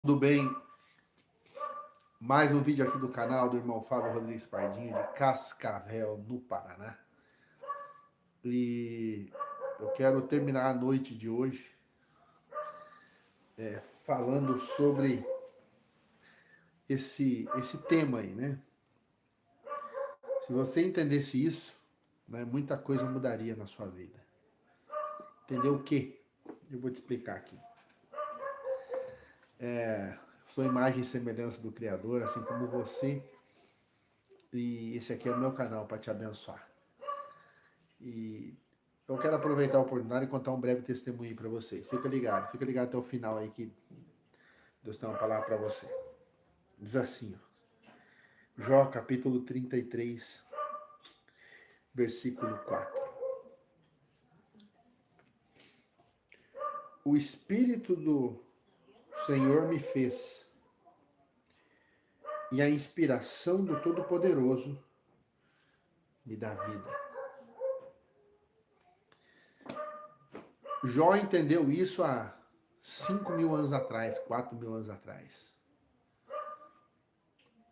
Tudo bem? Mais um vídeo aqui do canal do irmão Fábio Rodrigues Pardinho, de Cascavel, no Paraná. E eu quero terminar a noite de hoje falando sobre esse tema aí, né? Se você entendesse isso, né, muita coisa mudaria na sua vida. Entendeu o quê? Eu vou te explicar aqui. Sou imagem e semelhança do Criador, assim como você. E esse aqui é o meu canal para te abençoar. E eu quero aproveitar a oportunidade e contar um breve testemunho para vocês. Fica ligado até o final aí que Deus tem uma palavra para você. Diz assim, ó, Jó capítulo 33, versículo 4. O Espírito do Senhor me fez, e a inspiração do Todo-Poderoso me dá vida. Jó entendeu isso há 5.000 anos atrás, 4.000 anos atrás.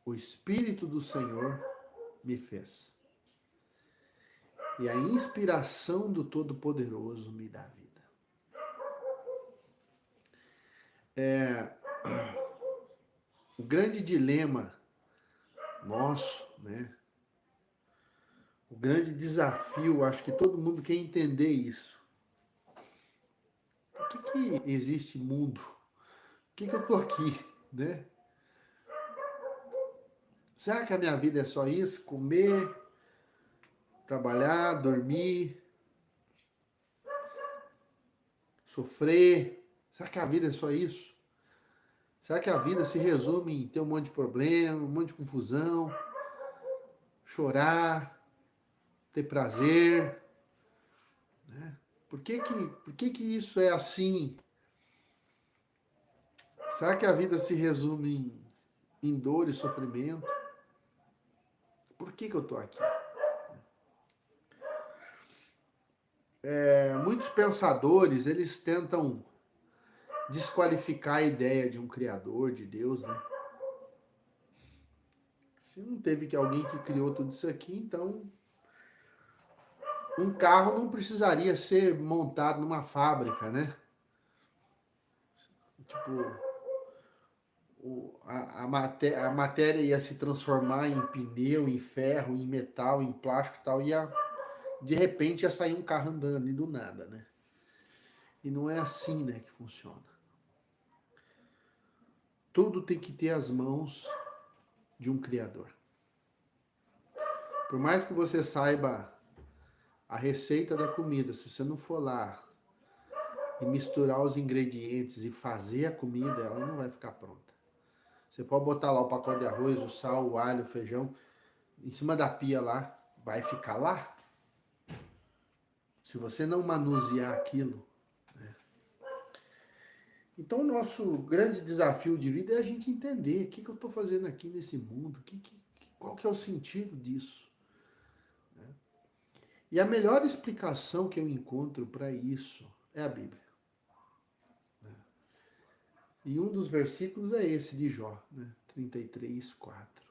O Espírito do Senhor me fez. E a inspiração do Todo-Poderoso me dá vida. O grande dilema nosso, né? O grande desafio, acho que todo mundo quer entender isso. Por que existe mundo? Por que eu tô aqui, né? Será que a minha vida é só isso? Comer, trabalhar, dormir, sofrer? Será que a vida é só isso? Será que a vida se resume em ter um monte de problema, um monte de confusão, chorar, ter prazer, né? Por que isso é assim? Será que a vida se resume em dor e sofrimento? Por que eu tô aqui? Muitos pensadores, eles tentam desqualificar a ideia de um criador, de Deus, né? Se não teve que alguém que criou tudo isso aqui, então um carro não precisaria ser montado numa fábrica, né? Tipo, a matéria ia se transformar em pneu, em ferro, em metal, em plástico e tal, de repente ia sair um carro andando ali do nada, né? E não é assim, né, que funciona. Tudo tem que ter as mãos de um criador. Por mais que você saiba a receita da comida, se você não for lá e misturar os ingredientes e fazer a comida, ela não vai ficar pronta. Você pode botar lá o pacote de arroz, o sal, o alho, o feijão, em cima da pia lá, vai ficar lá. Se você não manusear aquilo. Então, o nosso grande desafio de vida é a gente entender o que eu estou fazendo aqui nesse mundo, qual que é o sentido disso. E a melhor explicação que eu encontro para isso é a Bíblia. E um dos versículos é esse de Jó, né? 33, 4.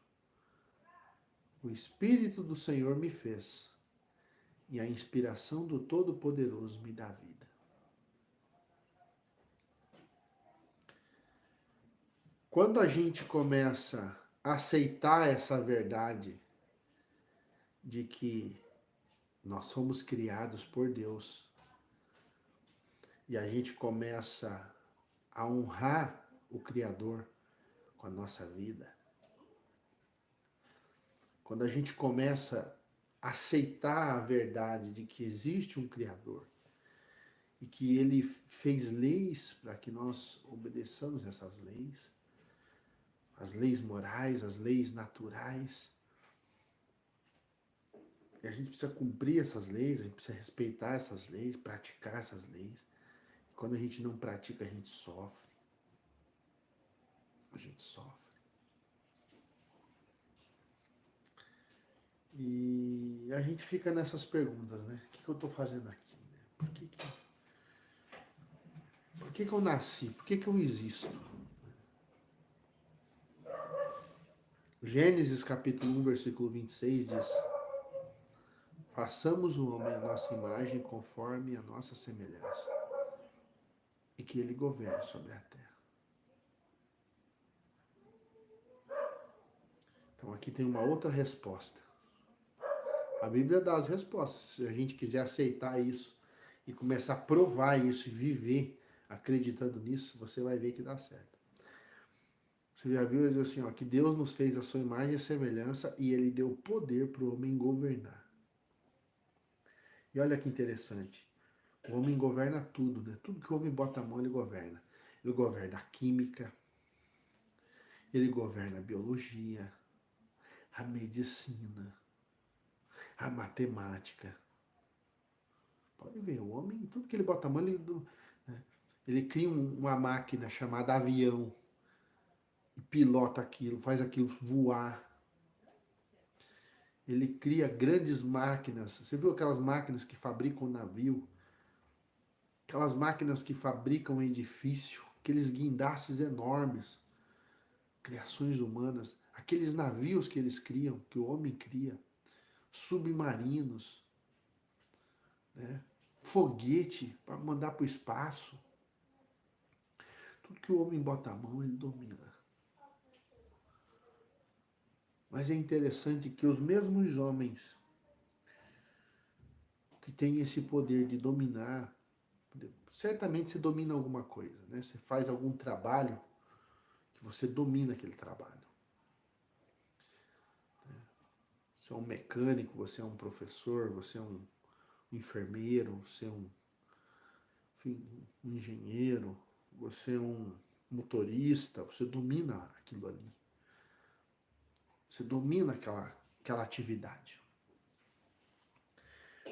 O Espírito do Senhor me fez, e a inspiração do Todo-Poderoso me dá vida. Quando a gente começa a aceitar essa verdade de que nós somos criados por Deus, e a gente começa a honrar o Criador com a nossa vida, quando a gente começa a aceitar a verdade de que existe um Criador e que ele fez leis para que nós obedeçamos essas leis, as leis morais, as leis naturais, e a gente precisa cumprir essas leis, a gente precisa respeitar essas leis, praticar essas leis. Quando a gente não pratica, a gente sofre. A gente sofre. E a gente fica nessas perguntas, né? O que eu estou fazendo aqui? Né? Por que eu nasci? Por que eu existo? Gênesis capítulo 1, versículo 26 diz: façamos o homem a nossa imagem conforme a nossa semelhança, e que ele governe sobre a terra. Então aqui tem uma outra resposta. A Bíblia dá as respostas. Se a gente quiser aceitar isso e começar a provar isso e viver acreditando nisso, você vai ver que dá certo. Você vê a Bíblia diz assim, ó, que Deus nos fez a sua imagem e semelhança e ele deu poder para o homem governar. E olha que interessante. O homem governa tudo, né? Tudo que o homem bota a mão, ele governa. Ele governa a química, ele governa a biologia, a medicina, a matemática. Pode ver, o homem, tudo que ele bota a mão, né? Ele cria uma máquina chamada avião e pilota aquilo, faz aquilo voar. Ele cria grandes máquinas. Você viu aquelas máquinas que fabricam navio? Aquelas máquinas que fabricam edifício, aqueles guindastes enormes, criações humanas, aqueles navios que eles criam, que o homem cria, submarinos, né? Foguete para mandar para o espaço. Tudo que o homem bota a mão, ele domina. Mas é interessante que os mesmos homens que têm esse poder de dominar, certamente você domina alguma coisa, né? Você faz algum trabalho que você domina aquele trabalho. Você é um mecânico, você é um professor, você é um enfermeiro, você é enfim, um engenheiro, você é um motorista, você domina aquilo ali. Você domina aquela atividade.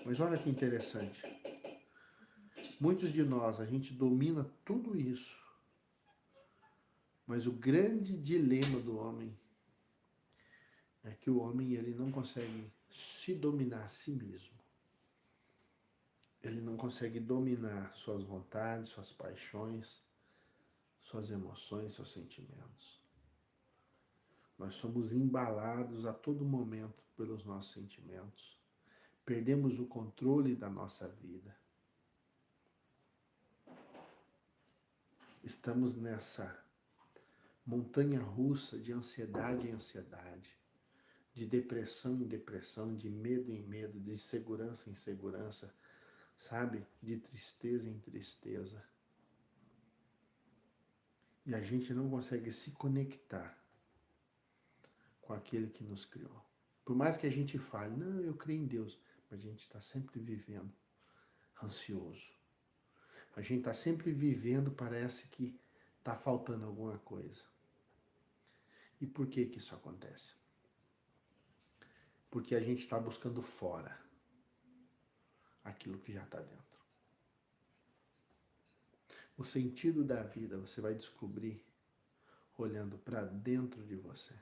Mas olha que interessante. Muitos de nós, a gente domina tudo isso. Mas o grande dilema do homem é que o homem ele não consegue se dominar a si mesmo. Ele não consegue dominar suas vontades, suas paixões, suas emoções, seus sentimentos. Nós somos embalados a todo momento pelos nossos sentimentos. Perdemos o controle da nossa vida. Estamos nessa montanha russa de ansiedade em ansiedade, de depressão em depressão, de medo em medo, de insegurança em insegurança, sabe? De tristeza em tristeza. E a gente não consegue se conectar com aquele que nos criou. Por mais que a gente fale, não, eu creio em Deus, mas a gente está sempre vivendo ansioso. A gente está sempre vivendo, parece que está faltando alguma coisa. E por que que isso acontece? Porque a gente está buscando fora aquilo que já está dentro. O sentido da vida você vai descobrir olhando para dentro de você.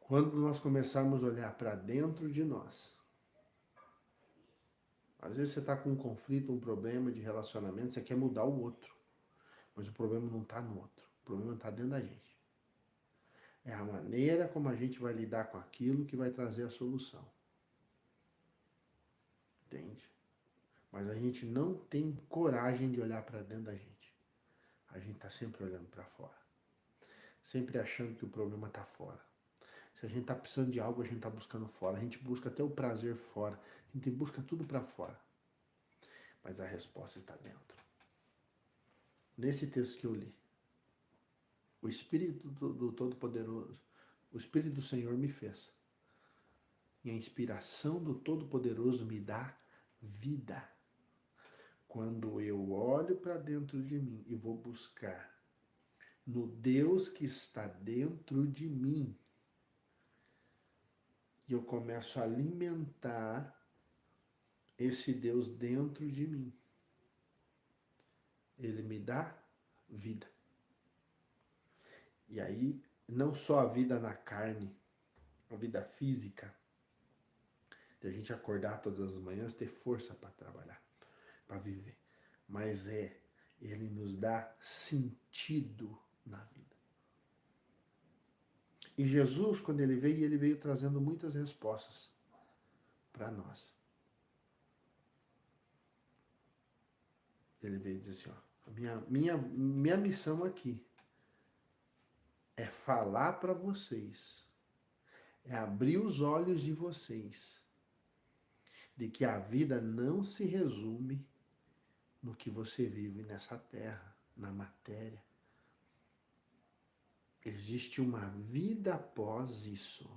Quando nós começarmos a olhar para dentro de nós, às vezes você está com um conflito, um problema de relacionamento, você quer mudar o outro, mas o problema não está no outro, o problema está dentro da gente. É a maneira como a gente vai lidar com aquilo que vai trazer a solução. Entende? Mas a gente não tem coragem de olhar para dentro da gente. A gente está sempre olhando para fora. Sempre achando que o problema está fora. Se a gente está precisando de algo, a gente está buscando fora. A gente busca até o prazer fora. A gente busca tudo para fora. Mas a resposta está dentro. Nesse texto que eu li, o Espírito do Todo-Poderoso, o Espírito do Senhor me fez. E a inspiração do Todo-Poderoso me dá vida. Quando eu olho para dentro de mim e vou buscar no Deus que está dentro de mim, e eu começo a alimentar esse Deus dentro de mim, ele me dá vida. E aí, não só a vida na carne, a vida física, de a gente acordar todas as manhãs, ter força para trabalhar, para viver. mas ele nos dá sentido na vida. E Jesus, quando ele veio trazendo muitas respostas para nós. Ele veio dizer assim, ó, minha missão aqui é falar para vocês, é abrir os olhos de vocês, de que a vida não se resume no que você vive nessa terra, na matéria. Existe uma vida após isso.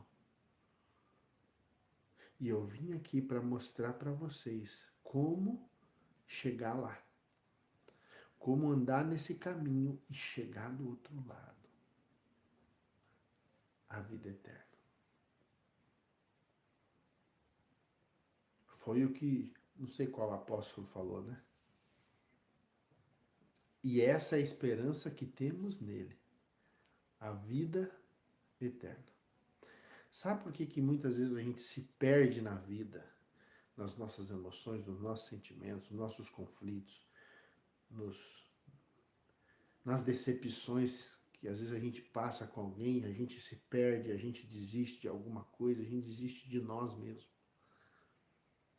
E eu vim aqui para mostrar para vocês como chegar lá. Como andar nesse caminho e chegar do outro lado. A vida eterna. Foi o que, não sei qual apóstolo falou, né? E essa é a esperança que temos nele. A vida eterna. Sabe por que muitas vezes a gente se perde na vida, nas nossas emoções, nos nossos sentimentos, nos nossos conflitos, nas decepções que às vezes a gente passa com alguém, a gente se perde, a gente desiste de alguma coisa, a gente desiste de nós mesmos.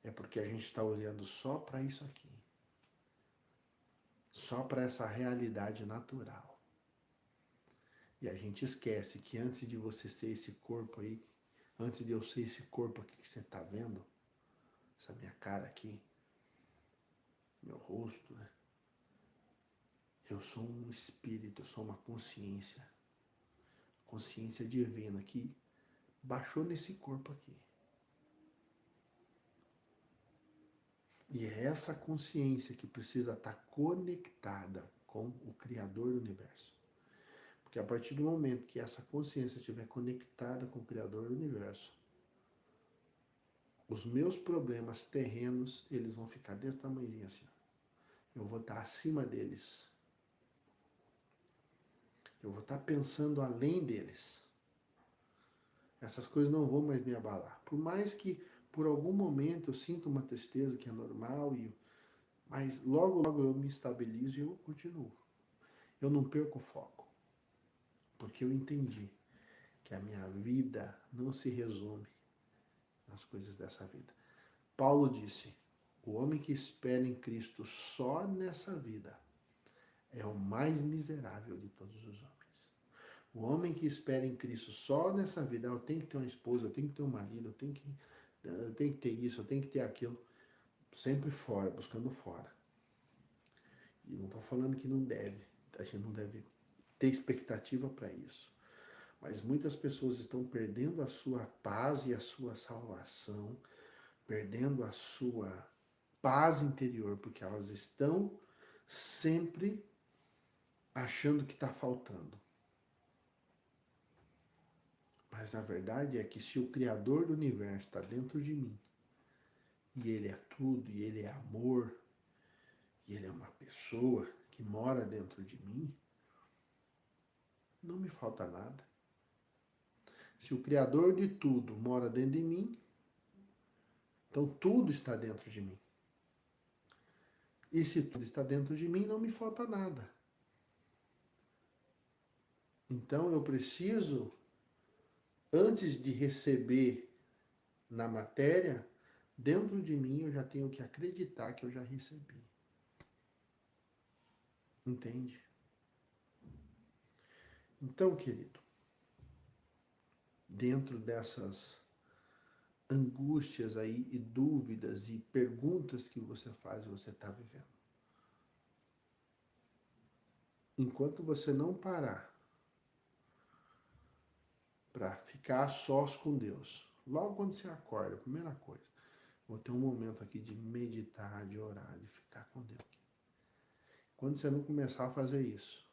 É porque a gente está olhando só para isso aqui. Só para essa realidade natural. E a gente esquece que antes de você ser esse corpo aí, antes de eu ser esse corpo aqui que você está vendo, essa minha cara aqui, meu rosto, né? Eu sou um espírito, eu sou uma consciência. Consciência divina que baixou nesse corpo aqui. E é essa consciência que precisa estar conectada com o Criador do Universo. Porque a partir do momento que essa consciência estiver conectada com o Criador do Universo, os meus problemas terrenos, eles vão ficar desse tamanhozinho assim. Eu vou estar acima deles. Eu vou estar pensando além deles. Essas coisas não vão mais me abalar. Por mais que por algum momento eu sinta uma tristeza que é normal, mas logo eu me estabilizo e eu continuo. Eu não perco o foco. Porque eu entendi que a minha vida não se resume nas coisas dessa vida. Paulo disse, o homem que espera em Cristo só nessa vida é o mais miserável de todos os homens. O homem que espera em Cristo só nessa vida, eu tenho que ter uma esposa, eu tenho que ter um marido, eu tenho que ter isso, eu tenho que ter aquilo, sempre fora, buscando fora. E não estou falando que não deve, a gente não deve ter expectativa para isso. Mas muitas pessoas estão perdendo a sua paz e a sua salvação, perdendo a sua paz interior, porque elas estão sempre achando que está faltando. Mas a verdade é que se o Criador do Universo está dentro de mim, e Ele é tudo, e Ele é amor, e Ele é uma pessoa que mora dentro de mim, não me falta nada. Se o Criador de tudo mora dentro de mim, então tudo está dentro de mim. E se tudo está dentro de mim, não me falta nada. Então eu preciso, antes de receber na matéria, dentro de mim eu já tenho que acreditar que eu já recebi. Entende? Então, querido, dentro dessas angústias aí e dúvidas e perguntas que você faz, você está vivendo. Enquanto você não parar para ficar a sós com Deus, logo quando você acorda, a primeira coisa, vou ter um momento aqui de meditar, de orar, de ficar com Deus. Quando você não começar a fazer isso,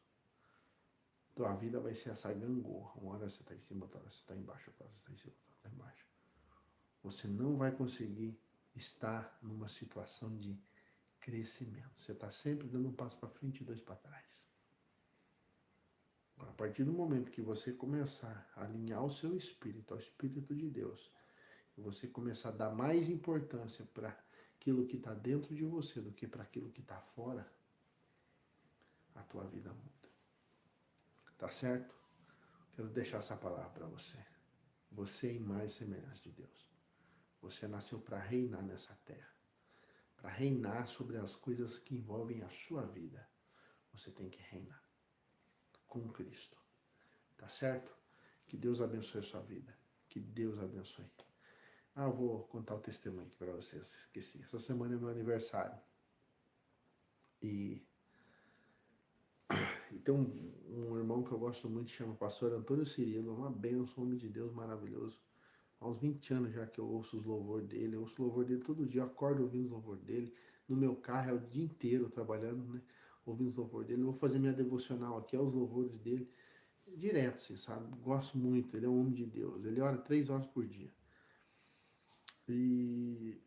tua vida vai ser essa gangorra. Uma hora você está em cima, outra hora você está embaixo, outra hora você está em cima, outra hora você está embaixo. Você não vai conseguir estar numa situação de crescimento. Você está sempre dando um passo para frente e dois para trás. A partir do momento que você começar a alinhar o seu espírito ao Espírito de Deus, e você começar a dar mais importância para aquilo que está dentro de você do que para aquilo que está fora, a tua vida muda. Tá certo? Quero deixar essa palavra para você. Você é imagem e semelhança de Deus. Você nasceu para reinar nessa terra. Para reinar sobre as coisas que envolvem a sua vida. Você tem que reinar com Cristo. Tá certo? Que Deus abençoe a sua vida. Que Deus abençoe. Eu vou contar o testemunho aqui para vocês. Esqueci. Essa semana é meu aniversário. E tem um irmão que eu gosto muito, chama Pastor Antônio Cirilo. Uma bênção, homem de Deus maravilhoso. Há uns 20 anos já que eu ouço os louvores dele. Eu ouço o louvor dele todo dia. Eu acordo ouvindo os louvores dele. No meu carro é o dia inteiro trabalhando, né? Ouvindo os louvores dele. Eu vou fazer minha devocional aqui aos louvores dele. Direto, assim, sabe? Gosto muito. Ele é um homem de Deus. Ele ora 3 horas por dia. E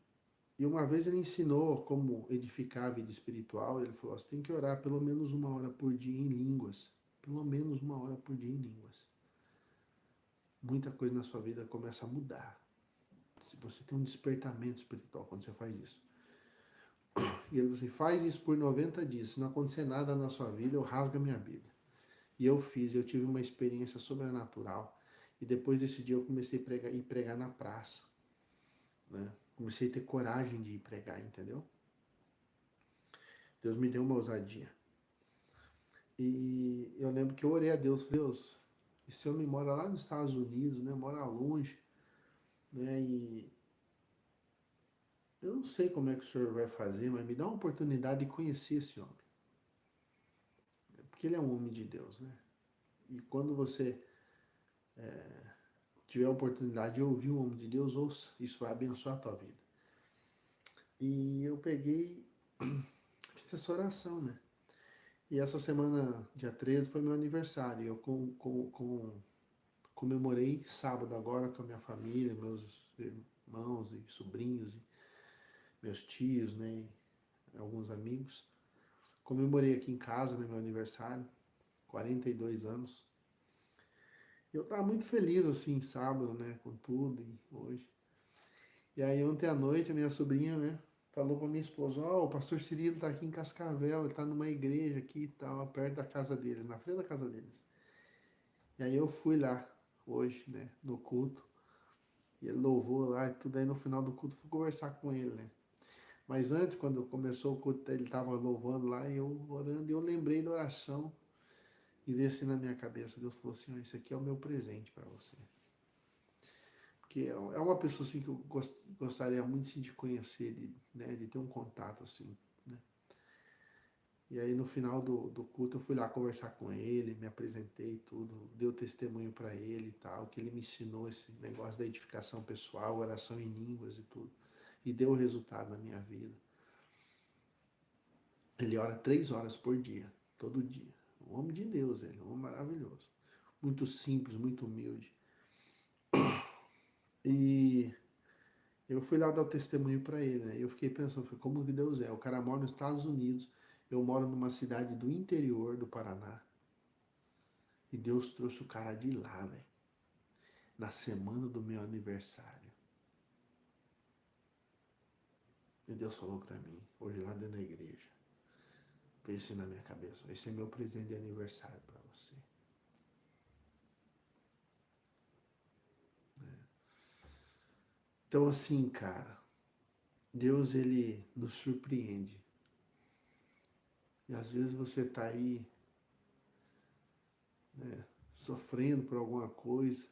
uma vez ele ensinou como edificar a vida espiritual. Ele falou: você tem que orar pelo menos 1 hora por dia em línguas. Pelo menos 1 hora por dia em línguas. Muita coisa na sua vida começa a mudar. Se você tem um despertamento espiritual quando você faz isso. E ele falou assim: faz isso por 90 dias. Se não acontecer nada na sua vida, eu rasgo a minha Bíblia. E eu fiz, eu tive uma experiência sobrenatural. E depois desse dia eu comecei a ir pregar na praça. Né? Comecei a ter coragem de ir pregar, entendeu? Deus me deu uma ousadia. E eu lembro que eu orei a Deus, falei: Deus, esse homem mora lá nos Estados Unidos, né? Mora longe, né? E eu não sei como é que o senhor vai fazer, mas me dá uma oportunidade de conhecer esse homem. Porque ele é um homem de Deus, né? E quando você tiver a oportunidade de ouvir um homem de Deus, ouça, isso vai abençoar a tua vida. E eu peguei, fiz essa oração, né? E essa semana, dia 13, foi meu aniversário. Eu comemorei sábado agora com a minha família, meus irmãos e sobrinhos, e meus tios, né? E alguns amigos. Comemorei aqui em casa, né, meu aniversário, 42 anos. Eu tava muito feliz, assim, sábado, né, com tudo, e hoje. E aí, ontem à noite, a minha sobrinha, né, falou pra minha esposa: ó, o pastor Cirilo tá aqui em Cascavel, ele tá numa igreja aqui e tal, perto da casa deles, na frente da casa deles. E aí eu fui lá, hoje, né, no culto, e ele louvou lá e tudo, aí no final do culto fui conversar com ele, né. Mas antes, quando começou o culto, ele tava louvando lá, e eu orando, e eu lembrei da oração, e veio assim na minha cabeça. Deus falou assim: ó, esse aqui é o meu presente para você. Porque é uma pessoa assim que eu gostaria muito assim, de conhecer, né, de ter um contato assim, né? E aí no final do culto eu fui lá conversar com ele, me apresentei tudo, dei testemunho para ele e tal, que ele me ensinou esse negócio da edificação pessoal, oração em línguas e tudo. E deu resultado na minha vida. Ele ora 3 horas por dia, todo dia. Um homem de Deus, ele, um homem maravilhoso. Muito simples, muito humilde. E eu fui lá dar o testemunho para ele, né? Eu fiquei pensando, como que Deus é? O cara mora nos Estados Unidos, eu moro numa cidade do interior do Paraná. E Deus trouxe o cara de lá, velho. Na semana do meu aniversário. E Deus falou para mim, hoje lá dentro da igreja. Pensei na minha cabeça: esse é meu presente de aniversário para você. Então assim, cara, Deus, ele nos surpreende. E às vezes você tá aí, né, sofrendo por alguma coisa.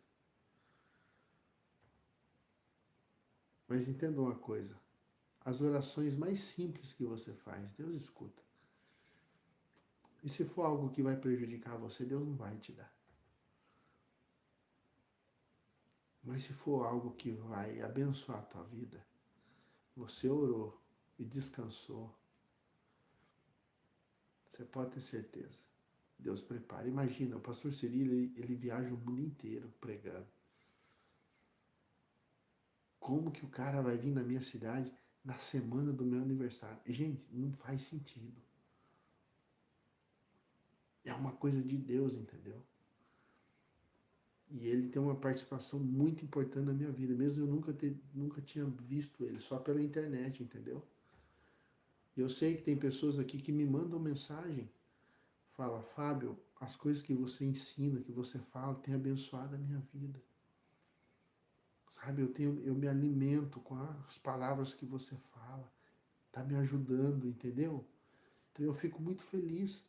Mas entenda uma coisa: as orações mais simples que você faz, Deus escuta. E se for algo que vai prejudicar você, Deus não vai te dar. Mas se for algo que vai abençoar a tua vida, você orou e descansou, você pode ter certeza. Deus prepara. Imagina, o pastor Cirilo, ele viaja o mundo inteiro pregando. Como que o cara vai vir na minha cidade na semana do meu aniversário? Gente, não faz sentido. É uma coisa de Deus, entendeu? E ele tem uma participação muito importante na minha vida, mesmo eu nunca tinha visto ele, só pela internet, entendeu? Eu sei que tem pessoas aqui que me mandam mensagem, fala, Fábio, as coisas que você ensina, que você fala, tem abençoado a minha vida. Sabe, eu me alimento com as palavras que você fala, tá me ajudando, entendeu? Então eu fico muito feliz,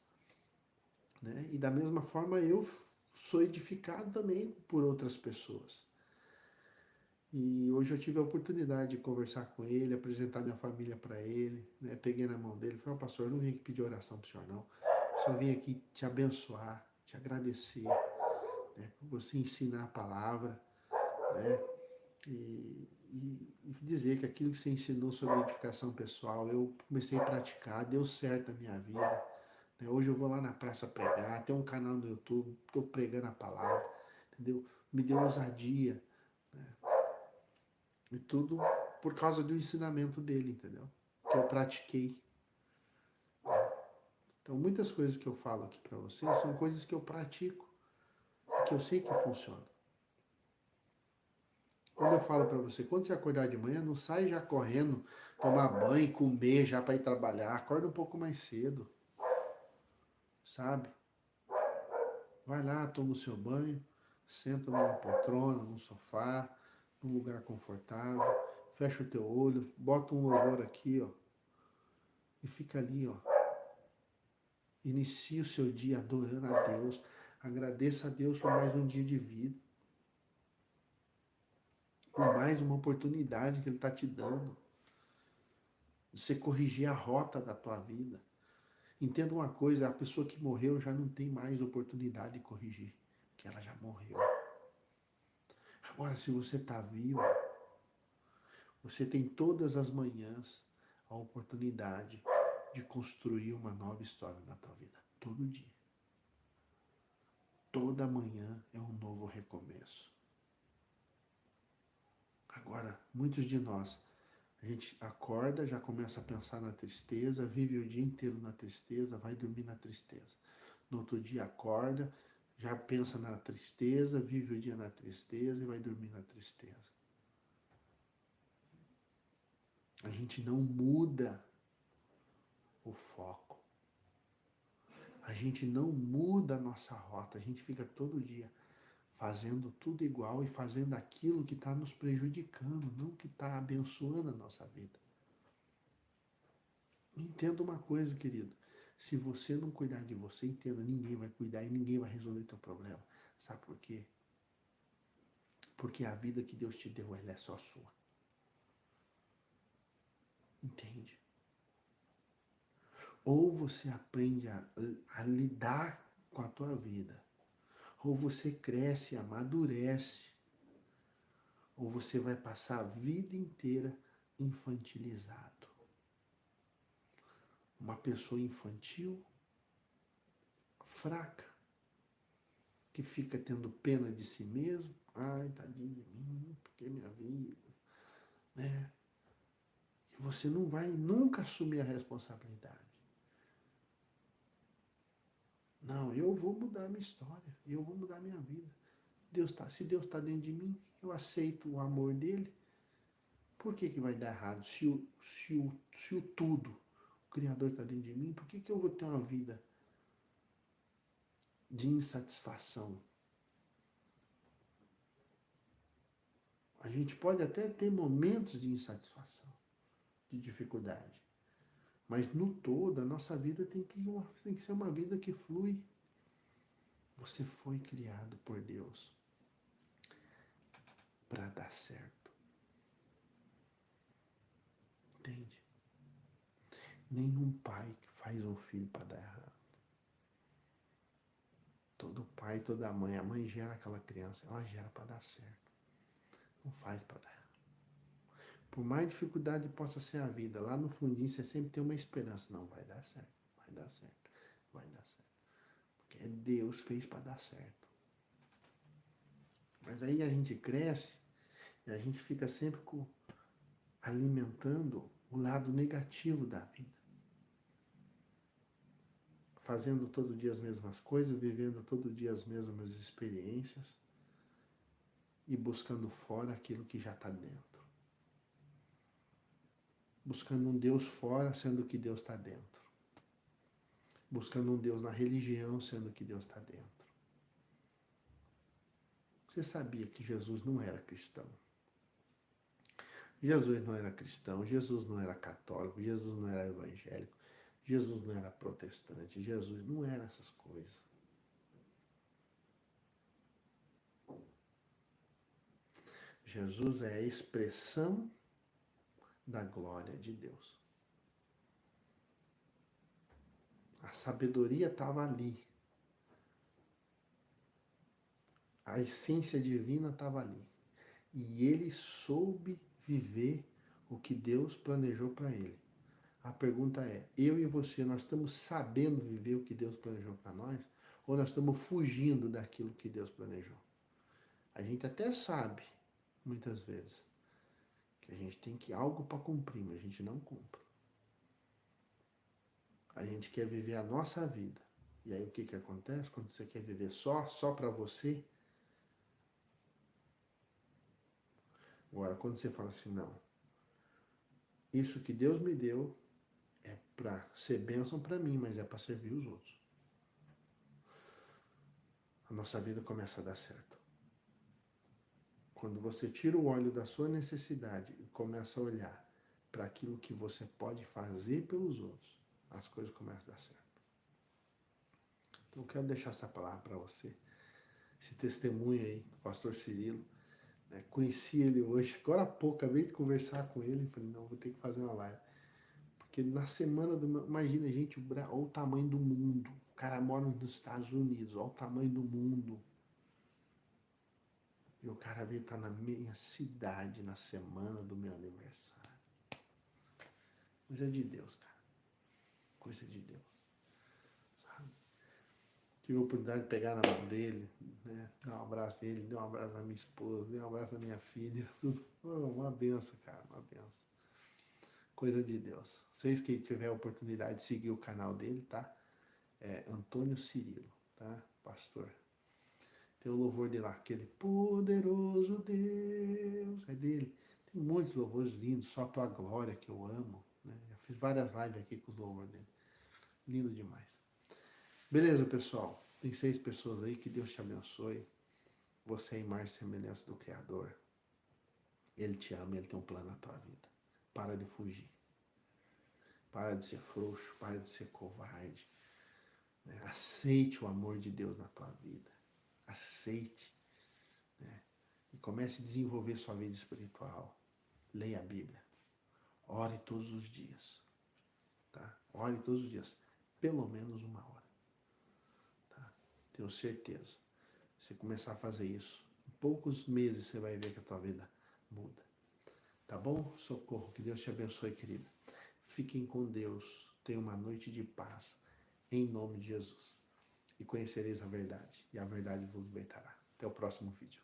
né? E da mesma forma eu sou edificado também por outras pessoas. E hoje eu tive a oportunidade de conversar com ele, apresentar minha família para ele, né? Peguei na mão dele, falei, pastor, eu não vim aqui pedir oração para o senhor não, só vim aqui te abençoar, te agradecer, né? Por você ensinar a palavra, né? E dizer que aquilo que você ensinou sobre edificação pessoal, eu comecei a praticar, deu certo na minha vida. Né? Hoje eu vou lá na praça pregar, tem um canal no YouTube, estou pregando a palavra, entendeu? Me deu ousadia, né? E tudo por causa do ensinamento dele, entendeu? Que eu pratiquei. Então, muitas coisas que eu falo aqui para vocês são coisas que eu pratico, que eu sei que funcionam. Quando eu falo para você, quando você acordar de manhã, não sai já correndo, tomar banho, comer já para ir trabalhar. Acorda um pouco mais cedo, sabe? Vai lá, toma o seu banho, senta numa poltrona, num sofá, num lugar confortável, fecha o teu olho, bota um louvor aqui, ó, e fica ali, ó. Inicie o seu dia adorando a Deus. Agradeça a Deus por mais um dia de vida, por mais uma oportunidade que Ele está te dando. Você corrigir a rota da tua vida. Entenda uma coisa, a pessoa que morreu já não tem mais oportunidade de corrigir, que ela já morreu. Agora, se você está vivo, você tem todas as manhãs a oportunidade de construir uma nova história na tua vida. Todo dia. Toda manhã é um novo recomeço. Agora, muitos de nós, a gente acorda, já começa a pensar na tristeza, vive o dia inteiro na tristeza, vai dormir na tristeza. No outro dia acorda, já pensa na tristeza, vive o dia na tristeza e vai dormir na tristeza. A gente não muda o foco. A gente não muda a nossa rota. A gente fica todo dia fazendo tudo igual e fazendo aquilo que está nos prejudicando, não que está abençoando a nossa vida. Entenda uma coisa, querido. Se você não cuidar de você, entenda, ninguém vai cuidar e ninguém vai resolver teu problema. Sabe por quê? Porque a vida que Deus te deu, ela é só sua. Entende? Ou você aprende a lidar com a tua vida, ou você cresce, amadurece, ou você vai passar a vida inteira infantilizado. Uma pessoa infantil, fraca, que fica tendo pena de si mesmo. Ai, tadinho de mim, porque minha vida, né? E você não vai nunca assumir a responsabilidade. Não, eu vou mudar a minha história, eu vou mudar a minha vida. Se Deus está dentro de mim, eu aceito o amor dele. Por que vai dar errado? Se o tudo, o Criador está dentro de mim, por que eu vou ter uma vida de insatisfação? A gente pode até ter momentos de insatisfação, de dificuldade. Mas no todo, a nossa vida tem que ser uma vida que flui. Você foi criado por Deus para dar certo. Entende? Nenhum pai faz um filho para dar errado. Todo pai, toda mãe, a mãe gera aquela criança, ela gera para dar certo. Não faz para dar errado. Por mais dificuldade que possa ser a vida, lá no fundinho você sempre tem uma esperança. Não, vai dar certo, vai dar certo, vai dar certo. Porque Deus fez para dar certo. Mas aí a gente cresce e a gente fica sempre alimentando o lado negativo da vida. Fazendo todo dia as mesmas coisas, vivendo todo dia as mesmas experiências e buscando fora aquilo que já está dentro. buscando um Deus fora, sendo que Deus está dentro. Buscando um Deus na religião, sendo que Deus está dentro. Você sabia que Jesus não era cristão? Jesus não era cristão, Jesus não era católico, Jesus não era evangélico, Jesus não era protestante, Jesus não era essas coisas. Jesus é a expressão da glória de Deus. A sabedoria estava ali. A essência divina estava ali. E ele soube viver o que Deus planejou para ele. A pergunta é, eu e você, nós estamos sabendo viver o que Deus planejou para nós? Ou nós estamos fugindo daquilo que Deus planejou? A gente até sabe, muitas vezes, que a gente tem algo para cumprir, mas a gente não cumpre. A gente quer viver a nossa vida. E aí o que acontece? Quando você quer viver só para você. Agora, quando você fala assim, não, isso que Deus me deu é para ser bênção para mim, mas é para servir os outros. A nossa vida começa a dar certo. Quando você tira o olho da sua necessidade e começa a olhar para aquilo que você pode fazer pelos outros, as coisas começam a dar certo. Então eu quero deixar essa palavra para você. Esse testemunho aí, do pastor Cirilo. Né? Conheci ele hoje, agora há pouco, acabei de conversar com ele. Falei, não, vou ter que fazer uma live. Porque na semana do meu. Imagina, gente, olha o tamanho do mundo. O cara mora nos Estados Unidos, olha o tamanho do mundo. E o cara veio estar na minha cidade na semana do meu aniversário. Coisa de Deus, cara. Coisa de Deus. Sabe? Tive a oportunidade de pegar na mão dele, né? Dar um abraço nele, dar um abraço na minha esposa, dar um abraço na minha filha. Tudo. Uma benção, cara, uma benção. Coisa de Deus. Vocês que tiverem a oportunidade de seguir o canal dele, tá? É Antônio Cirilo, tá? Pastor. Tem o louvor dele lá, aquele poderoso Deus, é dele. Tem muitos louvores lindos, só a tua glória que eu amo. Né? Já fiz várias lives aqui com os louvores dele. Lindo demais. Beleza, pessoal? Tem 6 pessoas aí, que Deus te abençoe. Você é a imagem e semelhança do Criador. Ele te ama, ele tem um plano na tua vida. Para de fugir. Para de ser frouxo, para de ser covarde. Né? Aceite o amor de Deus na tua vida. Aceite. Né? E comece a desenvolver sua vida espiritual. Leia a Bíblia. Ore todos os dias. Tá? Ore todos os dias. Pelo menos 1 hora. Tá? Tenho certeza. Se você começar a fazer isso, em poucos meses você vai ver que a tua vida muda. Tá bom? Socorro. Que Deus te abençoe, querida. Fiquem com Deus. Tenham uma noite de paz. Em nome de Jesus. E conhecereis a verdade. E a verdade vos libertará. Até o próximo vídeo.